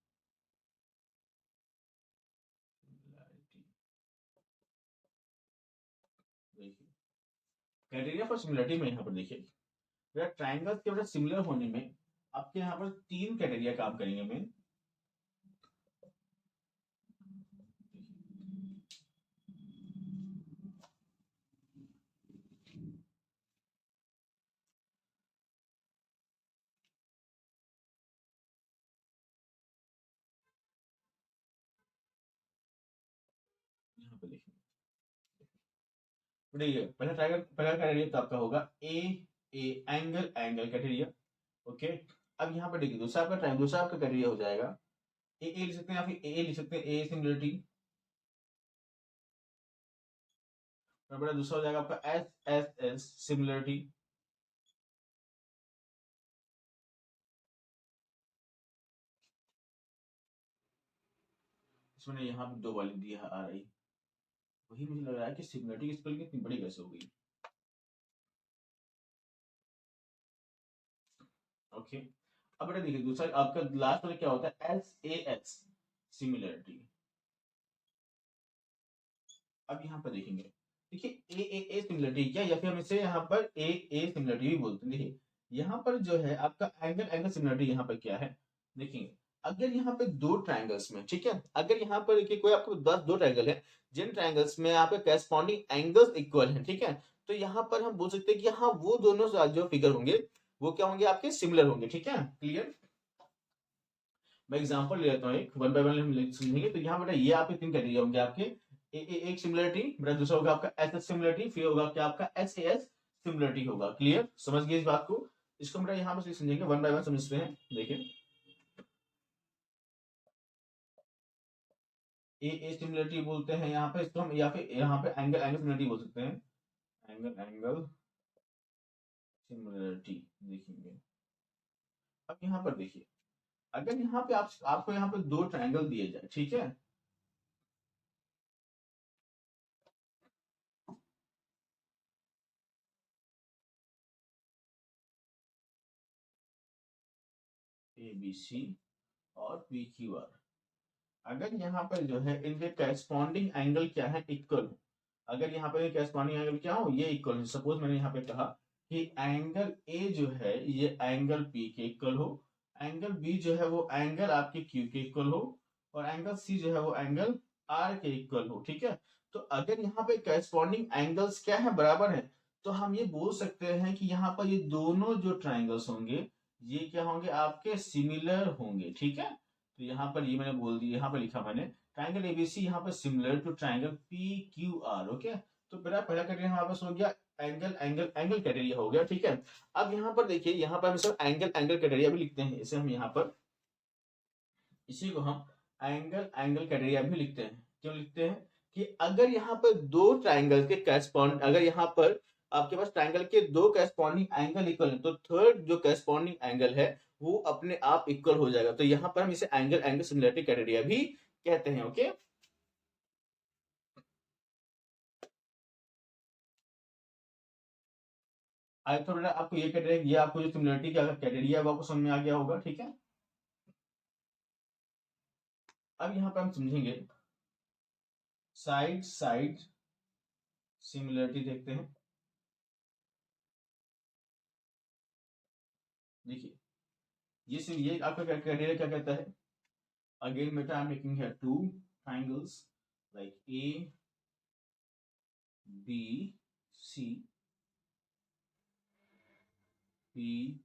देखिए, क्राइटेरिया फॉर सिमिलरिटी में यहाँ पर देखिए, ट्रायंगल्स के सिमिलर होने में आपके यहाँ पर तीन क्राइटेरिया काम करेंगे मेन। यहाँ पे देखिए, देखिए पहला क्राइटेरिया तो आपका होगा A angle angle criteria. Okay, अब यहाँ पर देखिए दूसरा आपका क्राइटेरिया हो जाएगा ए लिख सकते हैं या फिर ए लिख सकते हैं, ए सिमिलरिटी। और बड़ा दूसरा हो जाएगा आपका एस सिमिलरिटी। इसमें यहाँ पे दो वाली दिया आ रही, वही मुझे लग रहा है कि सिमिलरिटी की स्पेलिंग इतनी बड़ी कैसे हो गई। ओके, अब बेटा देखिए दूसरा आपका लास्ट वाला क्या होता है, एस सिमिलरिटी। अब यहाँ पर देखेंगे, देखिए ए सिमिलरिटी क्या, या फिर हम इसे यहाँ पर ए सिमिलरिटी भी बोलते हैं। देखिए यहाँ पर जो है आपका एंगल एंगल सिमिलरिटी यहाँ पर क्या है, देखिए अगर यहाँ पे दो ट्रायंगल्स में, ठीक है, अगर यहाँ पर देखिए कोई आपको दो ट्रायंगल है, जिन ट्रायंगल्स में यहाँ पे करस्पॉन्डिंग एंगल्स इक्वल हैं, ठीक है, तो यहाँ पर हम बोल सकते हैं कि हाँ वो दोनों जो फिगर होंगे वो क्या होंगे, आपके सिमिलर होंगे। ठीक है, क्लियर। मैं एग्जांपल ले लेता हूँ, एक वन बाय वन हम समझेंगे। तो यहाँ बेटा ये आपके तीन कैटेगरी होंगे आपके, एक सिमिलरिटी, बेटा दूसरा होगा आपका एस सिमिलरिटी, फिर होगा क्या आपका एस सिमिलरिटी होगा। क्लियर, समझ गए इस बात को। इसको बेटा यहाँ पर समझेंगे, वन बाय वन समझते हैं। देखिए ए सिमिलरिटी बोलते हैं यहाँ पे इसको हम, या फिर यहाँ पे एंगल एंगल सिमिलरिटी बोल सकते हैं, एंगल एंगल सिमिलरिटी देखेंगे। अब यहाँ पर देखिए, अगर यहाँ पे आपको यहाँ पे दो ट्रायंगल दिए जाए, ठीक है, ए बी सी और पी क्यू आर, अगर यहाँ पर जो है इनके करस्पॉन्डिंग एंगल क्या है, इक्वल हो, अगर यहाँ पर करस्पॉन्डिंग एंगल क्या हो, ये इक्वल हो, सपोज मैंने यहाँ पे कहा कि एंगल ए जो है ये एंगल पी के इक्वल हो, एंगल बी जो है वो एंगल आपके क्यू के इक्वल हो, और एंगल सी जो है वो एंगल आर के इक्वल हो। ठीक है, तो अगर यहाँ पे करस्पॉन्डिंग एंगल्स क्या है, बराबर है, तो हम ये बोल सकते हैं कि यहाँ पर ये दोनों जो ट्राइंगल्स होंगे ये क्या होंगे, आपके सिमिलर होंगे। ठीक है, तो यहाँ पर ये मैंने बोल दिया, यहाँ पर लिखा मैंने ट्राइंगल एबीसी यहाँ पर similar to triangle P Q R. Okay, तो मेरा पहला क्राइटेरिया हमारे पास हो गया, एंगल एंगल एंगल क्राइटेरिया हो गया। ठीक है, अब यहाँ पर देखिए, यहाँ पर हम सब एंगल एंगल क्राइटेरिया भी लिखते हैं, इसे हम यहाँ पर, इसी को हम एंगल एंगल क्राइटेरिया भी लिखते हैं। क्यों लिखते हैं कि अगर यहाँ पर दो ट्राइंगल के करस्पॉन्ड, अगर यहाँ पर आपके पास ट्राइंगल के दो करस्पॉन्डिंग एंगल इक्वल है, तो थर्ड जो करस्पॉन्डिंग एंगल है वो अपने आप इक्वल हो जाएगा। तो यहाँ पर हम इसे एंगल एंगल सिमिलरिटी क्राइटेरिया भी कहते हैं। ओके, आई थोड़ा आपको ये क्राइटेरिया, ये आपको जो सिमिलरिटी का क्राइटेरिया है वो आपको समझ में आ गया होगा। ठीक है, अब यहाँ पर हम समझेंगे साइड साइड सिमिलरिटी, देखते हैं। देखिए ये आपका क्राइटेरिया क्या कहता है, again meta I'm making here two triangles like A B C P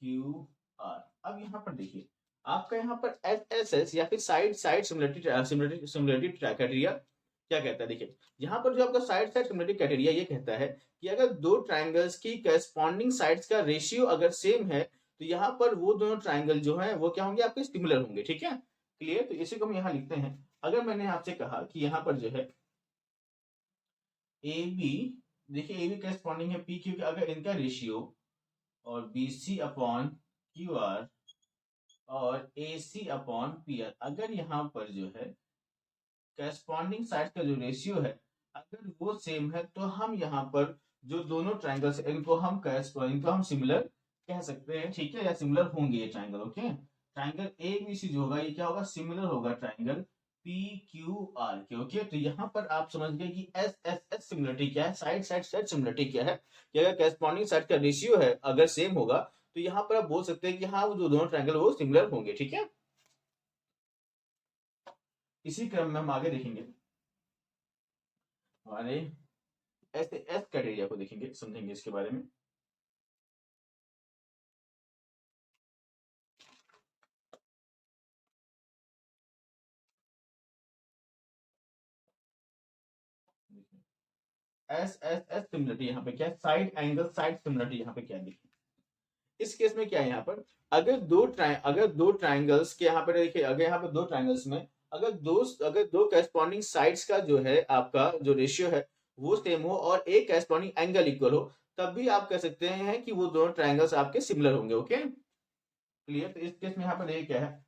Q R। अब यहाँ पर देखिए, आपका यहाँ पर एसएसएस या फिर साइड साइड सिमिलरिटी क्राइटेरिया क्या कहता है? देखिए, यहाँ पर जो आपका साइड साइड सिमिलरिटी क्राइटेरिया ये कहता है कि अगर दो ट्राइंगल्स की करस्पॉन्डिंग साइड्स का रेशियो अगर सेम है, तो यहाँ पर वो दोनों ट्राइंगल जो है वो क्या होंगे? आपके सिमिलर होंगे। ठीक है, क्लियर? तो इसी को हम यहाँ लिखते हैं। अगर मैंने आपसे कहा कि यहाँ पर जो है ए बी, देखिए ए बी करस्पॉन्डिंग है पी क्यू के, अगर इनका रेशियो और B C upon Q R और A C upon P R, अगर यहाँ पर जो है करस्पॉन्डिंग साइड का जो रेशियो है अगर वो सेम है, तो हम यहाँ पर जो दोनों ट्राइंगल्स इनको हम इनको हम सिमिलर कह सकते हैं। ठीक है, या सिमिलर होंगे ये triangle. Okay, triangle A B C जो होगा ये क्या होगा? सिमिलर होगा ट्राइंगल पी क्यू आर के। ओके, तो यहाँ पर आप समझ गए कि एस एस एस सिमिलरिटी क्या है, साइड साइड साइड सिमिलरिटी क्या है, कि अगर करस्पॉन्डिंग साइड का रेशियो है अगर सेम होगा, तो यहाँ पर आप बोल सकते हैं कि हाँ, वो जो दोनों ट्राइंगल वो सिमिलर होंगे। ठीक है, इसी क्रम में हम आगे देखेंगे हमारे ऐसे एस क्राइटेरिया को देखेंगे, समझेंगे इसके बारे में। एस एस एस सिमिलरिटी यहाँ पे क्या है? साइड एंगल साइड सिमिलरिटी यहाँ पे क्या है? इस केस में क्या है? यहाँ पर अगर दो ट्राइंगल्स के यहाँ पे देखिए, अगर यहाँ पे दो ट्राइंगल्स में अगर दो करस्पॉन्डिंग साइड्स का जो है आपका जो रेशियो है वो सेम हो और एक करस्पॉन्डिंग एंगल इक्वल हो, तब भी आप कह सकते हैं कि वो दोनों ट्राइंगल्स आपके सिमिलर होंगे। Okay, clear? तो इस केस में यहाँ पर देखिए क्या है,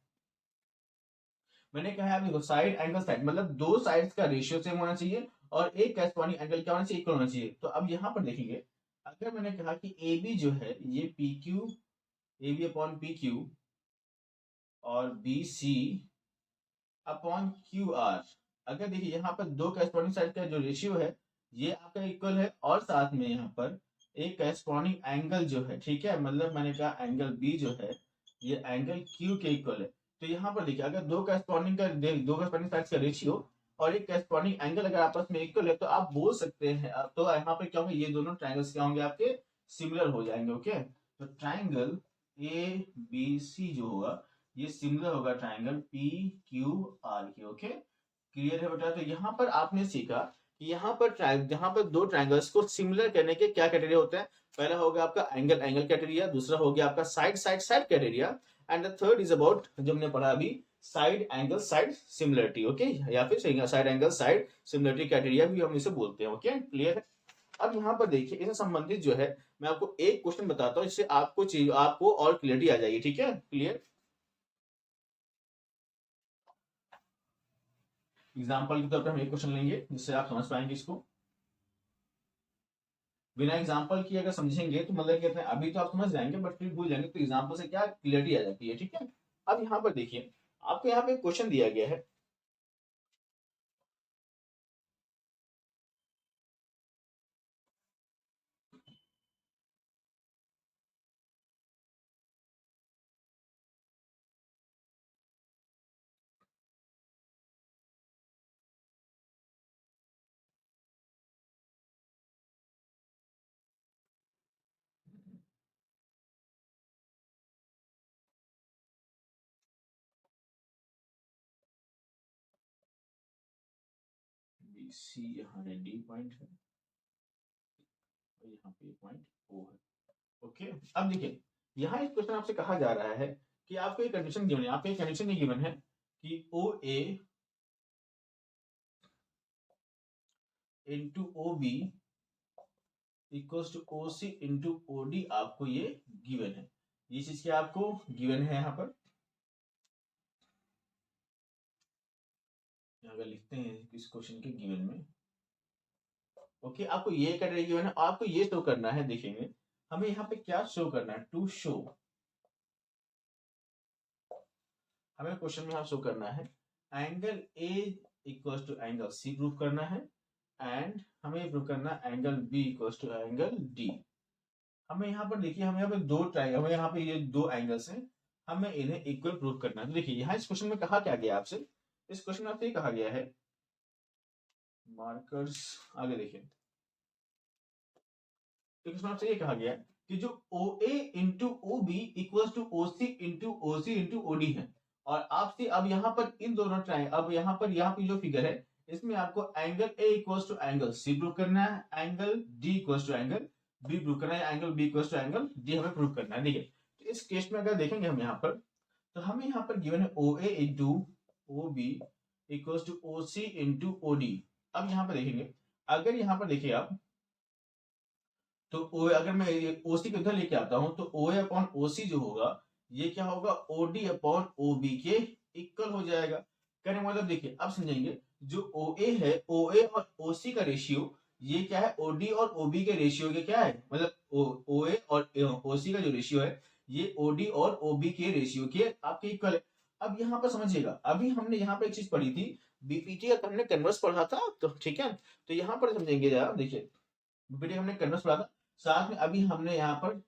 मैंने कहा है देखो, साइड एंगल साइड मतलब दो साइड्स का रेशियो सेम होना चाहिए और एक करस्पॉन्डिंग एंगल क्या होना चाहिए? इक्वल होना चाहिए। तो अब यहाँ पर देखेंगे, अगर मैंने कहा कि ए बी जो है ये P Q, A B upon P Q और B C upon Q R, अगर देखिए यहाँ पर दो करस्पॉन्डिंग साइड का जो रेशियो है ये आपका इक्वल है और साथ में यहाँ पर एक करस्पॉन्डिंग एंगल जो है, ठीक है, मतलब मैंने कहा एंगल बी जो है ये एंगल क्यू के इक्वल है। तो यहाँ पर देखिए, अगर दो करस्पॉन्डिंग साइड का रेशियो और एक करस्पॉन्डिंग एंगल अगर आपस में इक्वल है, तो आप बोल सकते हैं, तो यहाँ पे क्या होंगे? ये दोनों ट्राइंगल्स क्या होंगे? आपके सिमिलर हो जाएंगे। ओके, तो ट्राइंगल ए बी सी जो होगा ये सिमिलर होगा ट्राइंगल पी क्यू आर के। ओके, क्लियर है बेटा? तो यहाँ पर आपने सीखा कि यहाँ पर दो ट्राइंगल्स को सिमिलर करने के क्या क्राइटेरिया होते हैं। पहला होगा आपका एंगल एंगल क्राइटेरिया, दूसरा हो गया आपका side side side criteria, and the third is about जो हमने पढ़ा अभी, side angle side similarity. Okay, या फिर side angle side similarity criteria भी हम इसे बोलते हैं। ओके, क्लियर है? अब यहाँ पर देखिए, इससे संबंधित जो है मैं आपको एक क्वेश्चन बताता हूँ, जिससे आपको और क्लियरिटी आ जाएगी। ठीक है, क्लियर? एग्जाम्पल के तौर पर हम एक क्वेश्चन लेंगे जिससे आप समझ पाएंगे इसको। बिना एग्जाम्पल की अगर समझेंगे तो मतलब कहते हैं अभी तो आप समझ जाएंगे बट फिर भूल जाएंगे, तो एग्जाम्पल से क्या क्लियरिटी आ जाती है। ठीक है, अब यहाँ पर देखिए, आपको यहाँ पे एक क्वेश्चन दिया गया है। बी सी यहाँ डी पॉइंट है और यहाँ पे पॉइंट ओ है। ओके, अब देखिए, यहाँ एक क्वेश्चन आपसे कहा जा रहा है कि आपको एक कंडीशन गिवन है, आपको एक कंडीशन ये गिवन है कि O A into O B equals to O C into O D, आपको ये गिवन है। ये चीज क्या आपको गिवन है? यहाँ पर अगर लिखते हैं इस क्वेश्चन के गिवन में, ओके, आपको ये करना गिवन है, आपको ये शो करना है। देखेंगे हमें यहाँ पे क्या शो करना है, टू शो, हमें क्वेश्चन में यहाँ शो करना है angle A equals to angle C prove करना है, एंड हमें प्रूव करना है angle B equals to angle D. हमें यहाँ पर देखिए, हमें यहाँ पे दो ट्राइंगल, हमें यहाँ पे ये दो एंगल्स हैं, हमें इन्हें इक्वल प्रूव करना है। तो देखिए यहाँ इस क्वेश्चन में कहा क्या गया आपसे, इस क्वेश्चन में आपसे ये कहा गया है, मार्कर्स आगे देखिए, तो इसमें आपसे ये कहा गया है कि जो OA into OB equal to OC into OD है। और आपसे अब यहाँ पर इन दोनों ट्राइंगल, अब यहाँ पर जो फिगर है इसमें आपको angle A equal to angle C prove करना है, angle D equal to angle B prove करना है, angle B equal to angle D हमें प्रूव करना है। देखिए तो इस केस में अगर देखेंगे हम यहाँ पर, तो हमें यहाँ पर गिवन है OA into OB equal to OC into OD। अब यहाँ पर देखेंगे, अगर यहाँ पर देखिए आप, तो ओ अगर मैं ओसी को इधर लेके आता हूं तो ओ ए अपॉन ओसी जो होगा ये क्या होगा, ओडी अपॉन ओबी के इक्वल हो जाएगा। कहने का मतलब देखिए अब समझेंगे, जो ओ ए है, ओ ए और ओसी का रेशियो ये क्या है, ओडी और ओबी के रेशियो के क्या है, मतलब ओ ए और ओसी का जो रेशियो है ये ओडी और ओबी के रेशियो के आपके इक्वल है। अब यहाँ पर समझिएगा, अभी हमने यहाँ पर एक चीज पढ़ी थी, बीपीटी का हमने कन्वर्स पढ़ा था, तो ठीक है, तो यहाँ पर समझेंगे जरा, देखिए बीपीटी हमने कन्वर्स पढ़ा था, साथ में अभी हमने यहाँ पर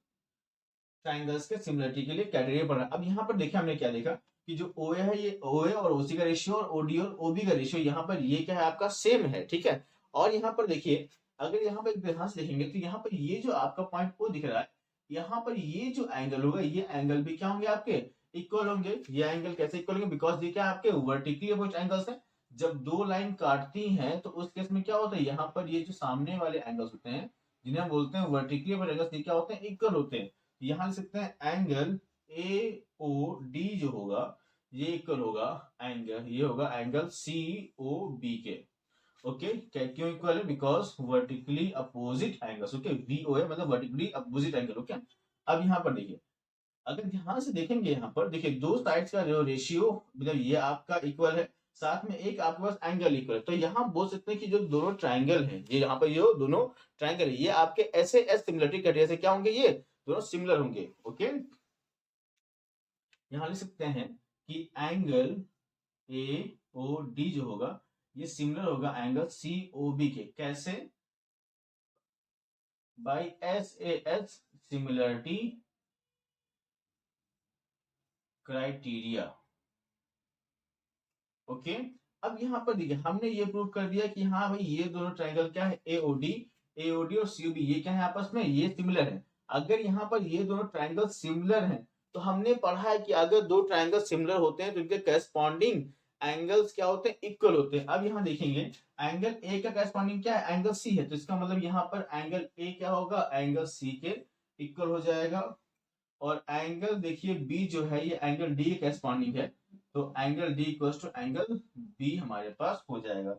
ट्राइंगल्स के सिमिलरिटी के लिए क्राइटेरिया पढ़ा। अब यहाँ पर देखिए हमने क्या देखा कि जो ओ है ये ओ ए और ओसी का रेशियो और ओडी और ओबी का रेशियो यहाँ पर ये क्या है आपका सेम है, ठीक है। और यहाँ पर देखिए, अगर यहाँ पर ध्यान से देखेंगे तो यहाँ पर ये जो आपका पॉइंट ओ दिख रहा है, यहाँ पर ये जो एंगल होगा ये एंगल भी क्या होंगे आपके इक्वल होंगे। ये एंगल कैसे इक्वल होंगे, बिकॉज ये क्या आपके वर्टिकली अपोजिट एंगल्स है। जब दो लाइन काटती हैं तो उस केस में क्या होता है, यहाँ पर ये जो सामने वाले एंगल्स होते हैं जिन्हें हम बोलते हैं वर्टिकली अपोजिट एंगल्स, ये क्या होते हैं, इक्वल होते हैं। यहां लिख सकते हैं एंगल ए ओ डी जो होगा ये इक्वल होगा एंगल, ये होगा एंगल सी ओ बी के। ओके, क्यों इक्वल है, because vertically opposite angles. Okay, V O है मतलब वर्टिकली अपोजिट एंगल। ओके, अब यहाँ पर देखिए, अगर ध्यान से देखेंगे यहाँ पर देखिए दो साइड्स का जो रेशियो मतलब ये आपका इक्वल है, साथ में एक आपके पास एंगल इक्वल है, तो यहाँ बोल सकते हैं कि जो दोनों ट्राइंगल हैं, ये यहाँ पर जो दोनों ट्राइंगल है ये आपके ऐसे एस सिमिलरिटी क्राइटेरिया से क्या होंगे, ये दोनों सिमिलर होंगे। ओके, यहाँ लिख सकते हैं कि एंगल ए ओ डी जो होगा ये सिमिलर होगा एंगल सी ओ बी के। कैसे, by S A S similarity criteria. Okay, अब यहाँ पर देखिए हमने ये प्रूव कर दिया कि हाँ भाई ये दोनों ट्राइंगल क्या है, एओडी और सीओबी ये क्या है आपस में, ये सिमिलर है। अगर यहाँ पर ये दोनों ट्राइंगल सिमिलर हैं तो हमने पढ़ा है कि अगर दो ट्राइंगल सिमिलर होते हैं तो इनके करस्पॉन्डिंग एंगल्स क्या होते हैं, इक्वल होते हैं। अब यहाँ देखेंगे एंगल ए का करस्पॉन्डिंग क्या है, एंगल सी है, तो इसका मतलब यहाँ पर एंगल ए क्या होगा, एंगल सी के इक्वल हो जाएगा। और एंगल देखिए बी जो है ये एंगल डी के करस्पॉन्डिंग है, तो angle D equal to angle B हमारे पास हो जाएगा।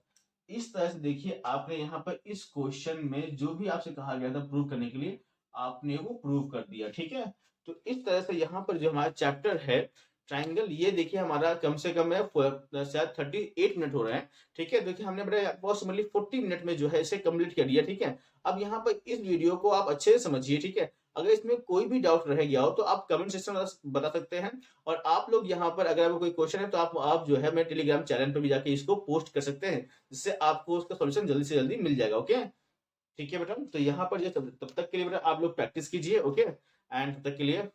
इस तरह से देखिए आपने यहाँ पर इस क्वेश्चन में जो भी आपसे कहा गया था प्रूव करने के लिए आपने वो प्रूव कर दिया, ठीक है। तो इस तरह से यहाँ पर जो हमारा चैप्टर है ट्राइंगल, ये देखिए हमारा कम से कम है शायद 38 मिनट हो रहे हैं, ठीक है। देखिए हमने बड़ा अप्रोक्सीमेटली 40 मिनट में जो है इसे कंप्लीट कर दिया, ठीक है। अब यहाँ पर इस वीडियो को आप अच्छे से समझिए, ठीक है। अगर इसमें कोई भी डाउट रह गया हो तो आप कमेंट सेक्शन में बता सकते हैं। और आप लोग यहाँ पर अगर आपको कोई क्वेश्चन है तो आप जो है मेरे टेलीग्राम चैनल पर भी जाके इसको पोस्ट कर सकते हैं, जिससे आपको उसका सोल्यूशन जल्दी से जल्दी मिल जाएगा। ओके, ठीक है बेटा। तो यहाँ पर जो तब तक के लिए बेटा आप लोग प्रैक्टिस कीजिए, ओके, एंड तब तक के लिए